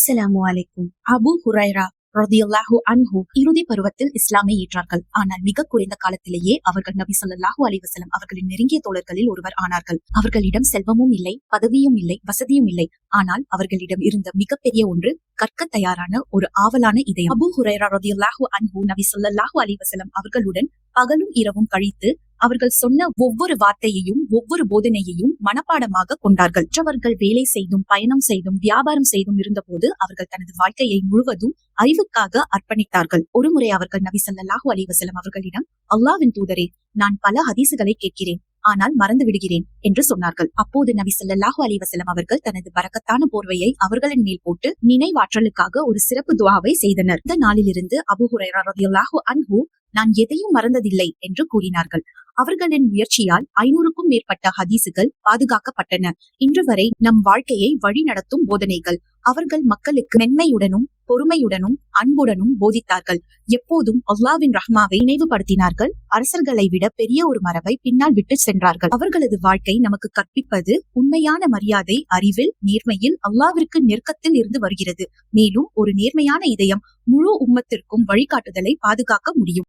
அஸ்ஸலாமு அலைக்கும். அபூ ஹுரைரா ரலியல்லாஹு அன்ஹு இறுதி பருவத்தில் இஸ்லாமை ஏற்றார்கள். ஆனால் மிக குறைந்த காலத்திலேயே அவர்கள் நபி ஸல்லல்லாஹு அலைஹி வஸல்லம் அவர்களின் நெருங்கிய தோழர்களில் ஒருவர் ஆனார்கள். அவர்களிடம் செல்வமும் இல்லை, பதவியும் இல்லை, வசதியும் இல்லை. ஆனால் அவர்களிடம் இருந்த மிகப்பெரிய ஒன்று கற்க தயாரான ஒரு ஆவலான இதயம். அபூ ஹுரைரா ரலியல்லாஹு அன்ஹு நபி ஸல்லல்லாஹு அலைஹி வஸல்லம் அவர்களுடன் பகலும் இரவும் கழித்து அவர்கள் சொன்ன ஒவ்வொரு வார்த்தையையும் ஒவ்வொரு போதனையையும் மனப்பாடமாக கொண்டார்கள். மற்றவர்கள் வேலை செய்தும் பயணம் செய்தும் வியாபாரம் செய்தும் இருந்தபோது அவர்கள் தனது வாழ்க்கையை முழுவதும் அறிவுக்காக அர்ப்பணித்தார்கள். ஒருமுறை அவர்கள் நபி ஸல்லல்லாஹு அலைஹி வஸல்லம் அவர்களிடம், அல்லாஹ்வின் தூதரே, நான் பல ஹதீசுகளை கேட்கிறேன், ஆனால் மறந்து விடுகிறேன் என்று சொன்னார்கள். அப்போது நபி ஸல்லல்லாஹு அலைஹி வஸல்லம் அவர்கள் தனது பரக்கத்தான போர்வையை அவர்களின் மேல் போட்டு நினைவாற்றலுக்காக ஒரு சிறப்பு துஆவை செய்தனர். இந்த நாளிலிருந்து அபூ ஹுரைரா ரலியல்லாஹு அன்ஹு நான் எதையும் மறந்ததில்லை என்று கூறினார்கள். அவர்களின் முயற்சியால் 500க்கும் மேற்பட்ட ஹதீசுகள் பாதுகாக்கப்பட்டன. இன்று வரை நம் வாழ்க்கையை வழி நடத்தும் போதனைகள். அவர்கள் மக்களுக்கு மென்மையுடனும் பொறுமையுடனும் அன்புடனும் போதித்தார்கள். எப்போதும் அல்லாஹ்வின் ரஹ்மாவை நினைவுபடுத்தினார்கள். அரசர்களை விட பெரிய ஒரு மரபை பின்னால் விட்டு சென்றார்கள். அவர்களது வாழ்க்கை நமக்கு கற்பிப்பது உண்மையான மரியாதை அறிவில், நேர்மையில், அல்லாஹ்விற்கு நெருக்கத்தில் இருந்து வருகிறது. மேலும் ஒரு நேர்மையான இதயம் முழு உம்மத்திற்கும் வழிகாட்டுதலை பாதுகாக்க முடியும்.